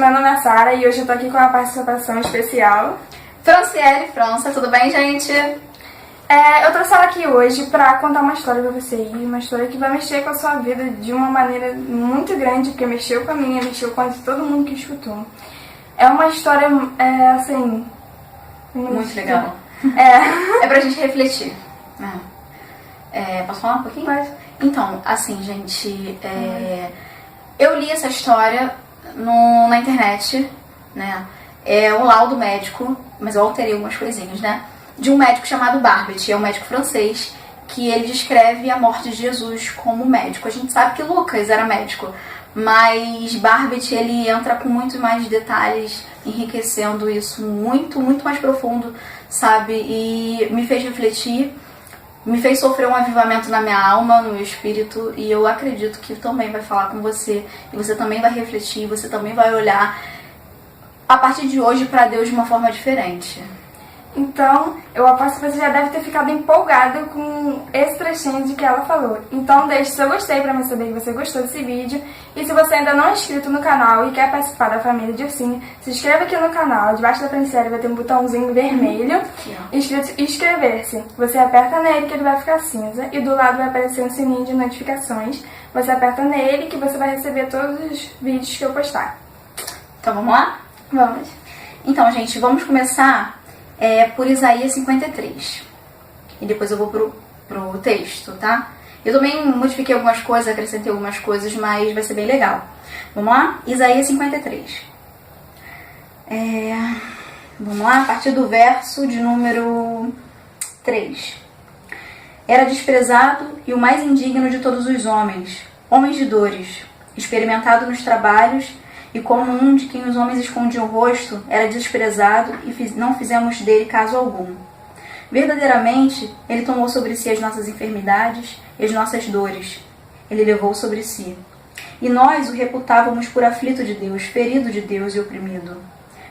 meu nome é Sara e hoje eu tô aqui com uma participação especial. Franciele França, tudo bem, gente? Eu trouxe ela aqui hoje pra contar uma história pra você aí, uma história que vai mexer com a sua vida de uma maneira muito grande, porque mexeu com a minha, mexeu com a de todo mundo que escutou. É uma história, assim... Muito legal. É pra gente refletir. Posso falar um pouquinho? Pode. Então, assim, gente, eu li essa história na internet, né? É um laudo médico, mas eu alterei algumas coisinhas, né? De um médico chamado Barbet, é um médico francês, que ele descreve a morte de Jesus como médico. A gente sabe que Lucas era médico, mas Barbet, ele entra com muito mais detalhes, enriquecendo isso muito, muito mais profundo, sabe? E me fez refletir, me fez sofrer um avivamento na minha alma, no meu espírito, e eu acredito que também vai falar com você, e você também vai refletir, você também vai olhar a partir de hoje para Deus de uma forma diferente. Então, eu aposto que você já deve ter ficado empolgado com esse trechinho de que ela falou. Então, deixe seu gostei pra mim saber que você gostou desse vídeo. E se você ainda não é inscrito no canal e quer participar da família de Ursinho, se inscreva aqui no canal. Debaixo da Franciele vai ter um botãozinho vermelho escrito inscrever-se. Você aperta nele que ele vai ficar cinza. E do lado vai aparecer um sininho de notificações. Você aperta nele que você vai receber todos os vídeos que eu postar. Então, vamos lá? Vamos. Então, gente, vamos começar... por Isaías 53. E depois eu vou pro texto, tá? Eu também modifiquei algumas coisas, acrescentei algumas coisas, mas vai ser bem legal. Vamos lá? Isaías 53. Vamos lá? A partir do verso de número 3. Era desprezado e o mais indigno de todos os homens, homens de dores, experimentado nos trabalhos, e como um de quem os homens escondiam o rosto, era desprezado e não fizemos dele caso algum. Verdadeiramente, ele tomou sobre si as nossas enfermidades e as nossas dores. Ele levou sobre si. E nós o reputávamos por aflito de Deus, ferido de Deus e oprimido.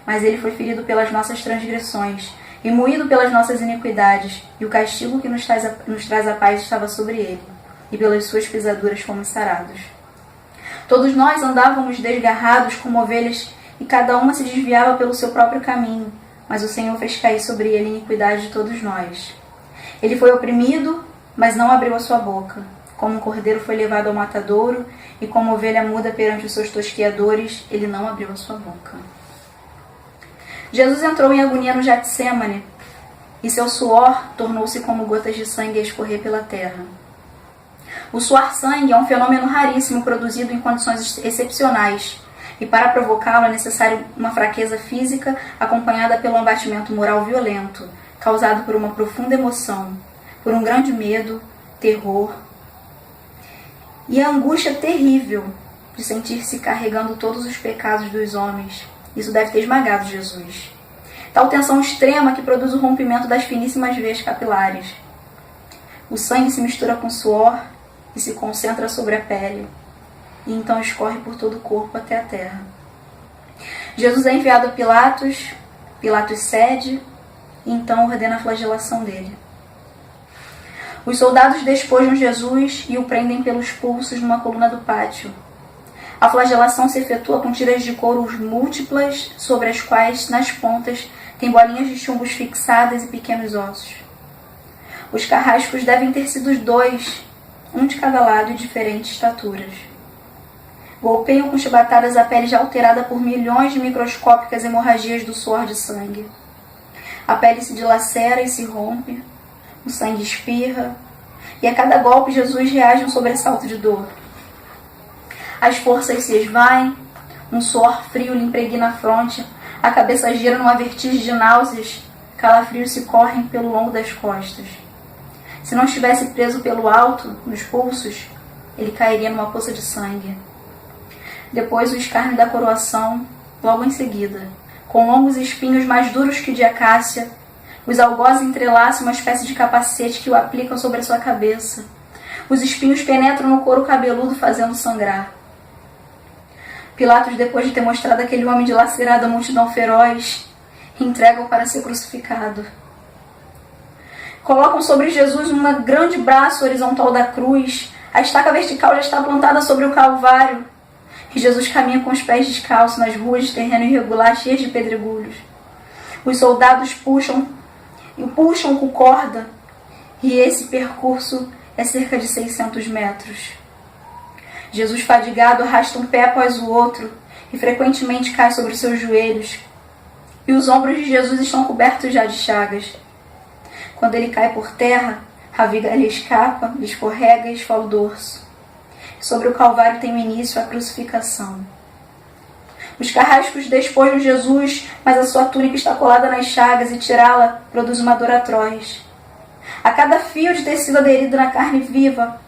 Mas ele foi ferido pelas nossas transgressões e moído pelas nossas iniquidades, e o castigo que nos traz a paz estava sobre ele, e pelas suas pisaduras fomos sarados. Todos nós andávamos desgarrados como ovelhas, e cada uma se desviava pelo seu próprio caminho, mas o Senhor fez cair sobre ele a iniquidade de todos nós. Ele foi oprimido, mas não abriu a sua boca. Como um cordeiro foi levado ao matadouro, e como ovelha muda perante os seus tosqueadores, ele não abriu a sua boca. Jesus entrou em agonia no Getsêmane, e seu suor tornou-se como gotas de sangue a escorrer pela terra. O suar sangue é um fenômeno raríssimo produzido em condições excepcionais, e para provocá-lo é necessário uma fraqueza física acompanhada pelo abatimento moral violento, causado por uma profunda emoção, por um grande medo, terror e a angústia terrível de sentir-se carregando todos os pecados dos homens. Isso deve ter esmagado Jesus. Tal tensão extrema que produz o rompimento das finíssimas veias capilares. O sangue se mistura com suor e se concentra sobre a pele, e então escorre por todo o corpo até a terra. Jesus é enviado a Pilatos, Pilatos cede, e então ordena a flagelação dele. Os soldados despojam Jesus e o prendem pelos pulsos numa coluna do pátio. A flagelação se efetua com tiras de couro múltiplas, sobre as quais, nas pontas, tem bolinhas de chumbos fixadas e pequenos ossos. Os carrascos devem ter sido 2, um de cada lado e diferentes estaturas. Golpeiam com chibatadas a pele já alterada por milhões de microscópicas hemorragias do suor de sangue. A pele se dilacera e se rompe, o sangue espirra, e a cada golpe Jesus reage a um sobressalto de dor. As forças se esvaem, um suor frio lhe impregna a fronte, a cabeça gira numa vertigem de náuseas, calafrios se correm pelo longo das costas. Se não estivesse preso pelo alto, nos pulsos, ele cairia numa poça de sangue. Depois o escárnio da coroação, logo em seguida, com longos espinhos mais duros que de acácia, os algozes entrelaçam uma espécie de capacete que o aplicam sobre a sua cabeça. Os espinhos penetram no couro cabeludo, fazendo sangrar. Pilatos, depois de ter mostrado aquele homem dilacerado à multidão feroz, entrega-o para ser crucificado. Colocam sobre Jesus um grande braço horizontal da cruz. A estaca vertical já está plantada sobre o Calvário. E Jesus caminha com os pés descalços nas ruas de terreno irregular cheias de pedregulhos. Os soldados puxam com corda, e esse percurso é cerca de 600 metros. Jesus, fadigado, arrasta um pé após o outro e frequentemente cai sobre seus joelhos. E os ombros de Jesus estão cobertos já de chagas. Quando ele cai por terra, a viga lhe escapa, lhe escorrega e esfola o dorso. Sobre o Calvário tem o início a crucificação. Os carrascos despojam Jesus, mas a sua túnica está colada nas chagas e tirá-la produz uma dor atroz. A cada fio de tecido aderido na carne viva.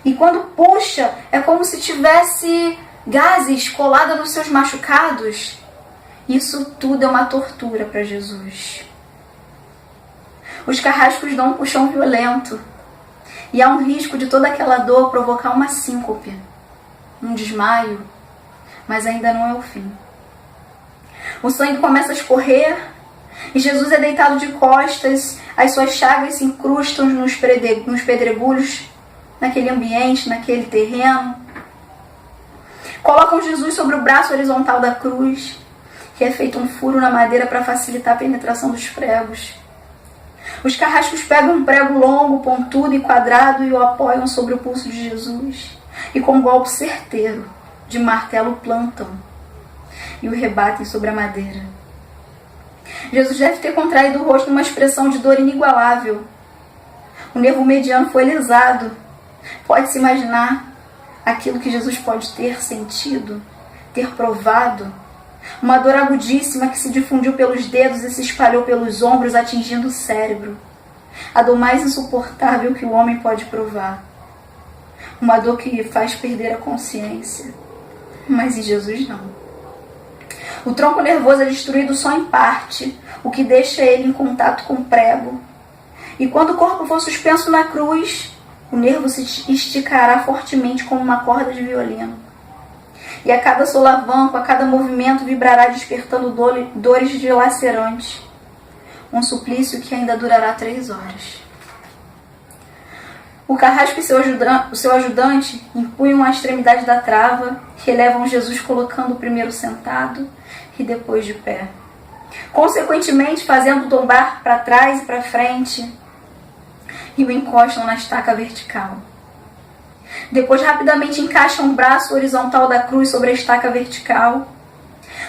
E quando puxa, é como se tivesse gases colados nos seus machucados. Isso tudo é uma tortura para Jesus. Os carrascos dão um puxão violento. E há um risco de toda aquela dor provocar uma síncope, um desmaio, mas ainda não é o fim. O sangue começa a escorrer e Jesus é deitado de costas, as suas chagas se incrustam nos pedregulhos, naquele ambiente, naquele terreno. Colocam Jesus sobre o braço horizontal da cruz, que é feito um furo na madeira para facilitar a penetração dos pregos. Os carrascos pegam um prego longo, pontudo e quadrado e o apoiam sobre o pulso de Jesus. E com um golpe certeiro de martelo plantam e o rebatem sobre a madeira. Jesus deve ter contraído o rosto numa expressão de dor inigualável. O nervo mediano foi lesado. Pode-se imaginar aquilo que Jesus pode ter sentido, ter provado. Uma dor agudíssima que se difundiu pelos dedos e se espalhou pelos ombros, atingindo o cérebro. A dor mais insuportável que o homem pode provar. Uma dor que faz perder a consciência. Mas em Jesus não. O tronco nervoso é destruído só em parte, o que deixa ele em contato com o prego. E quando o corpo for suspenso na cruz, o nervo se esticará fortemente como uma corda de violino. E a cada solavanco, a cada movimento, vibrará despertando dores dilacerantes. Um suplício que ainda durará 3 horas. O carrasco e o seu ajudante empunham a extremidade da trava, relevam Jesus colocando o primeiro sentado e depois de pé. Consequentemente, fazendo tombar para trás e para frente, e o encostam na estaca vertical. Depois rapidamente encaixam o braço horizontal da cruz sobre a estaca vertical.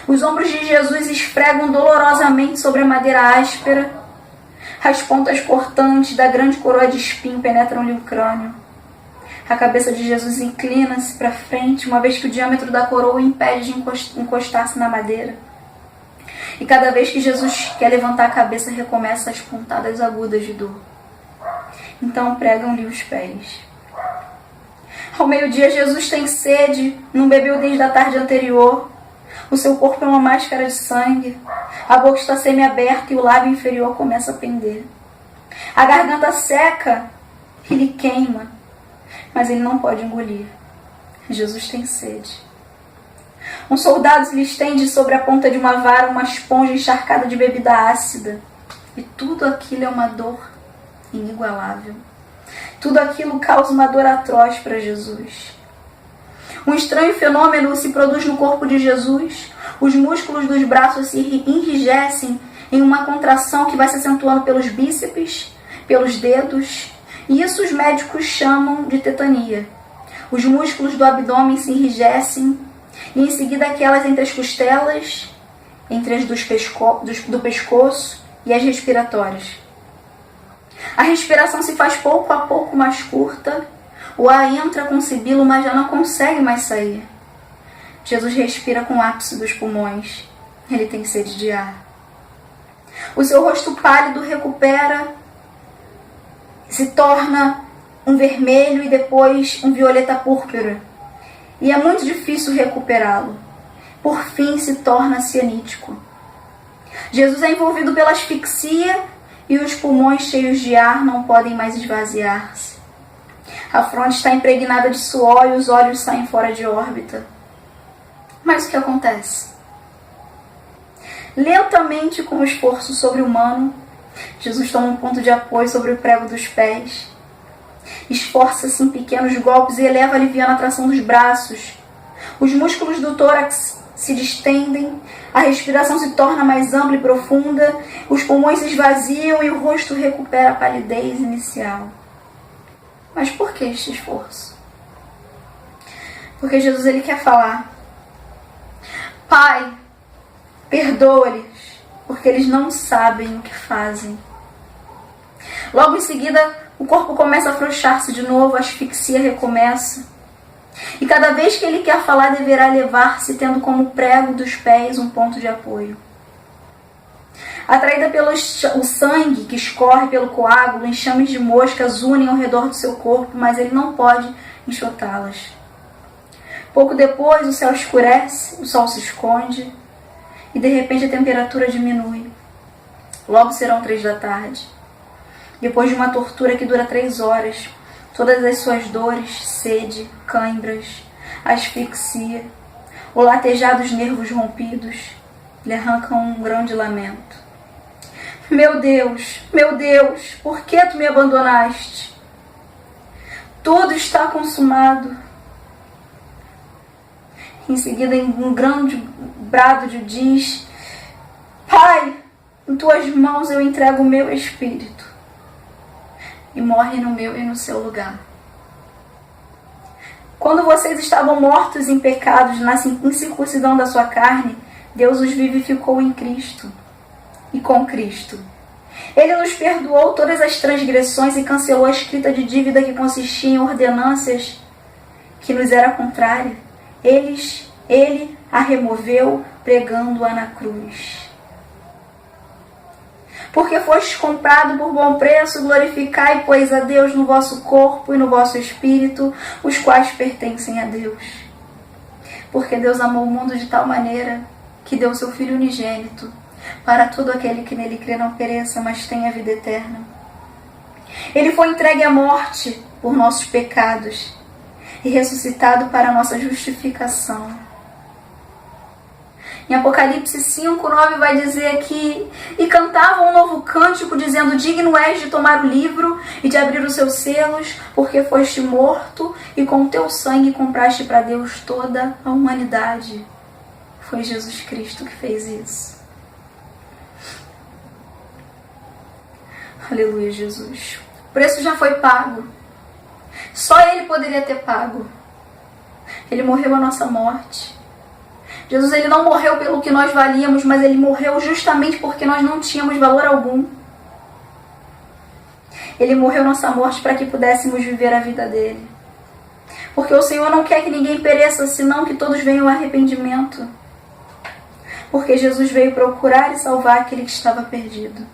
Os ombros de Jesus esfregam dolorosamente sobre a madeira áspera. As pontas cortantes da grande coroa de espinho penetram-lhe o crânio. A cabeça de Jesus inclina-se para frente, uma vez que o diâmetro da coroa o impede de encostar-se na madeira. E cada vez que Jesus quer levantar a cabeça, recomeça as pontadas agudas de dor. Então pregam-lhe os pés. Ao meio-dia, Jesus tem sede, não bebeu desde a tarde anterior. O seu corpo é uma máscara de sangue. A boca está semi-aberta e o lábio inferior começa a pender. A garganta seca e lhe queima, mas ele não pode engolir. Jesus tem sede. Um soldado lhe estende sobre a ponta de uma vara uma esponja encharcada de bebida ácida. E tudo aquilo é uma dor inigualável. Tudo aquilo causa uma dor atroz para Jesus. Um estranho fenômeno se produz no corpo de Jesus. Os músculos dos braços se enrijecem em uma contração que vai se acentuando pelos bíceps, pelos dedos. E isso os médicos chamam de tetania. Os músculos do abdômen se enrijecem e em seguida aquelas entre as costelas, entre as do pescoço e as respiratórias. A respiração se faz pouco a pouco mais curta. O ar entra com sibilo, mas já não consegue mais sair. Jesus respira com o ápice dos pulmões. Ele tem sede de ar. O seu rosto pálido recupera, se torna um vermelho e depois um violeta púrpura. E é muito difícil recuperá-lo. Por fim, se torna cianítico. Jesus é envolvido pela asfixia e os pulmões cheios de ar não podem mais esvaziar-se. A fronte está impregnada de suor e os olhos saem fora de órbita. Mas o que acontece? Lentamente, com um esforço sobre-humano, Jesus toma um ponto de apoio sobre o prego dos pés. Esforça-se em pequenos golpes e eleva aliviando a tração dos braços. Os músculos do tórax se distendem, a respiração se torna mais ampla e profunda, os pulmões se esvaziam e o rosto recupera a palidez inicial. Mas por que este esforço? Porque Jesus ele quer falar: Pai, perdoa-lhes, porque eles não sabem o que fazem. Logo em seguida, o corpo começa a afrouxar-se de novo, a asfixia recomeça. E cada vez que ele quer falar, deverá levar-se, tendo como prego dos pés um ponto de apoio. Atraída pelo o sangue que escorre pelo coágulo, enxames de moscas unem ao redor do seu corpo, mas ele não pode enxotá-las. Pouco depois, o céu escurece, o sol se esconde e de repente a temperatura diminui. Logo serão 3 da tarde. Depois de uma tortura que dura 3 horas, todas as suas dores, sede, cãibras, asfixia, o latejar dos nervos rompidos, lhe arrancam um grande lamento. Meu Deus, por que tu me abandonaste? Tudo está consumado. Em seguida, em um grande brado diz: Pai, em tuas mãos eu entrego o meu espírito. E morre no meu e no seu lugar. Quando vocês estavam mortos em pecados, na incircuncisão da sua carne, Deus os vivificou em Cristo e com Cristo. Ele nos perdoou todas as transgressões e cancelou a escrita de dívida que consistia em ordenanças que nos era contrária. Ele a removeu, pregando-a na cruz. Porque fostes comprado por bom preço, glorificai, pois, a Deus no vosso corpo e no vosso espírito, os quais pertencem a Deus. Porque Deus amou o mundo de tal maneira que deu seu Filho unigênito, para todo aquele que nele crê não pereça, mas tenha vida eterna. Ele foi entregue à morte por nossos pecados e ressuscitado para a nossa justificação. Em Apocalipse 5:9 vai dizer que e cantavam um novo cântico, dizendo: digno és de tomar o livro e de abrir os seus selos, porque foste morto e com o teu sangue compraste para Deus toda a humanidade. Foi Jesus Cristo que fez isso. Aleluia, Jesus. O preço já foi pago. Só Ele poderia ter pago. Ele morreu a nossa morte. Jesus ele não morreu pelo que nós valíamos, mas Ele morreu justamente porque nós não tínhamos valor algum. Ele morreu nossa morte para que pudéssemos viver a vida dele. Porque o Senhor não quer que ninguém pereça, senão que todos venham ao arrependimento. Porque Jesus veio procurar e salvar aquele que estava perdido.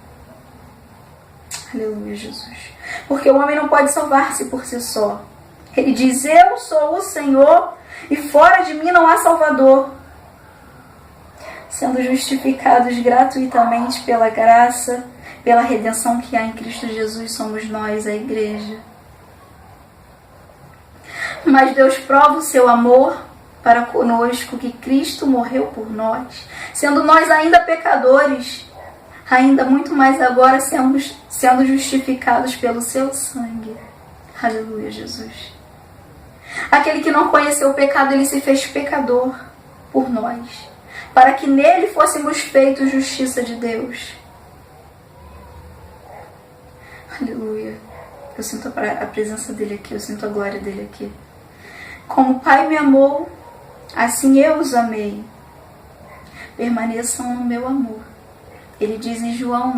Aleluia, Jesus. Porque o homem não pode salvar-se por si só. Ele diz: eu sou o Senhor e fora de mim não há Salvador. Sendo justificados gratuitamente pela graça, pela redenção que há em Cristo Jesus, somos nós, a igreja. Mas Deus prova o seu amor para conosco, que Cristo morreu por nós, sendo nós ainda pecadores, ainda muito mais agora sendo justificados pelo seu sangue. Aleluia, Jesus. Aquele que não conheceu o pecado, ele se fez pecador por nós, para que nele fôssemos feitos justiça de Deus. Aleluia. Eu sinto a presença dele aqui, eu sinto a glória dele aqui. Como o Pai me amou, assim eu os amei. Permaneçam no meu amor. Ele diz em João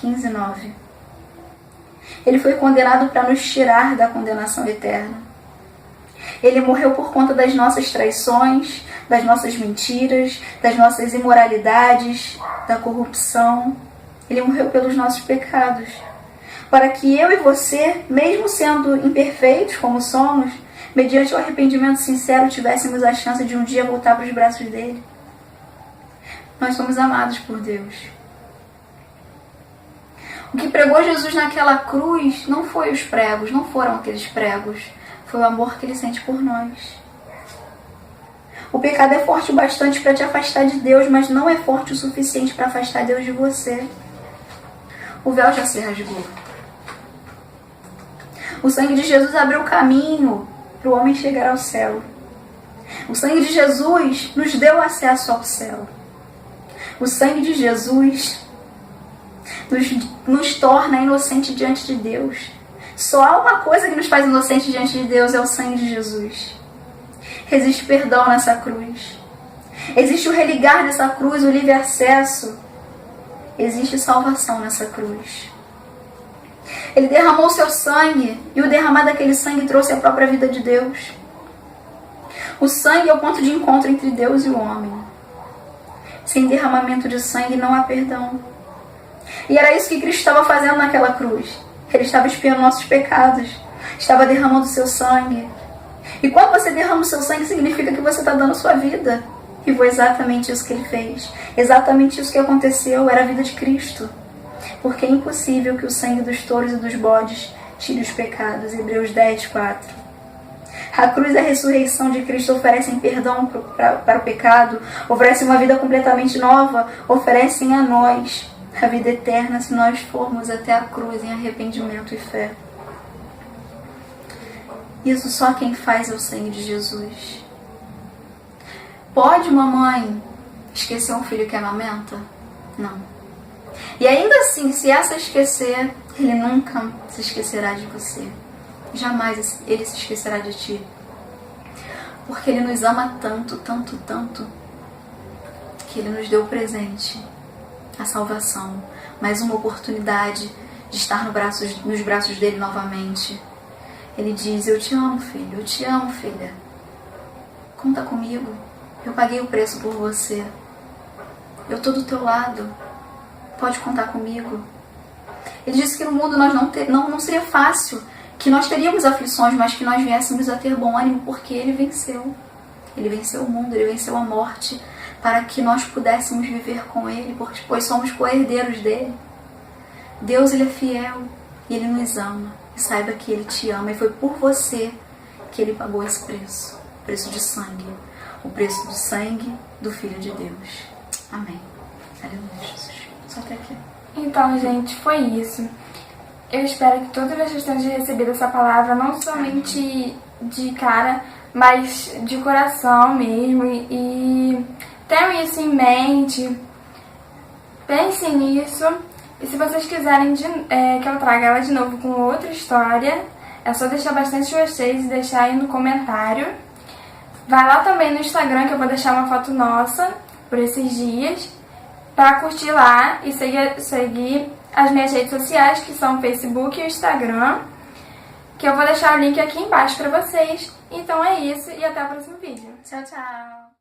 15:9. Ele foi condenado para nos tirar da condenação eterna. Ele morreu por conta das nossas traições, das nossas mentiras, das nossas imoralidades, da corrupção. Ele morreu pelos nossos pecados, para que eu e você, mesmo sendo imperfeitos como somos, mediante o arrependimento sincero, tivéssemos a chance de um dia voltar para os braços dele. Nós somos amados por Deus. O que pregou Jesus naquela cruz não foi os pregos, não foram aqueles pregos, foi o amor que ele sente por nós. O pecado é forte o bastante para te afastar de Deus, mas não é forte o suficiente para afastar Deus de você. O véu já se rasgou. O sangue de Jesus abriu o caminho para o homem chegar ao céu. O sangue de Jesus nos deu acesso ao céu. O sangue de Jesus nos torna inocente diante de Deus. Só há uma coisa que nos faz inocente diante de Deus, é o sangue de Jesus. Existe perdão nessa cruz. Existe o religar nessa cruz, o livre acesso. Existe salvação nessa cruz. Ele derramou seu sangue, e o derramar daquele sangue trouxe a própria vida de Deus. O sangue é o ponto de encontro entre Deus e o homem. Sem derramamento de sangue não há perdão. E era isso que Cristo estava fazendo naquela cruz. Ele estava expiando nossos pecados, estava derramando seu sangue. E quando você derrama o seu sangue, significa que você está dando sua vida. E foi exatamente isso que ele fez. Exatamente isso que aconteceu, era a vida de Cristo. Porque é impossível que o sangue dos touros e dos bodes tire os pecados. Hebreus 10, 4. A cruz e a ressurreição de Cristo oferecem perdão para o pecado, oferecem uma vida completamente nova, oferecem a nós a vida eterna se nós formos até a cruz em arrependimento e fé. Isso só quem faz é o sangue de Jesus. Pode uma mãe esquecer um filho que amamenta? Não. E ainda assim, se essa esquecer, ele nunca se esquecerá de você. Jamais ele se esquecerá de ti. Porque ele nos ama tanto, tanto, tanto, que ele nos deu o presente, a salvação, mais uma oportunidade de estar nos braços dele novamente. Ele diz: eu te amo, filho, eu te amo, filha. Conta comigo, eu paguei o preço por você. Eu estou do teu lado, pode contar comigo. Ele disse que no mundo nós não seria fácil, que nós teríamos aflições, mas que nós viéssemos a ter bom ânimo, porque ele venceu. Ele venceu o mundo, ele venceu a morte, para que nós pudéssemos viver com ele, pois somos co-herdeiros dele. Deus, ele é fiel e ele nos ama. E saiba que ele te ama, e foi por você que ele pagou esse preço, o preço de sangue, o preço do sangue do Filho de Deus. Amém. Aleluia, Jesus. Só até aqui. Então, gente, foi isso. Eu espero que todos vocês tenham recebido essa palavra, não somente de cara, mas de coração mesmo. E tenham isso em mente, pensem nisso. E se vocês quiserem que eu traga ela de novo com outra história, é só deixar bastante vocês e deixar aí no comentário. Vai lá também no Instagram, que eu vou deixar uma foto nossa por esses dias, para curtir lá e seguir as minhas redes sociais, que são o Facebook e o Instagram, que eu vou deixar o link aqui embaixo para vocês. Então é isso, e até o próximo vídeo. Tchau, tchau!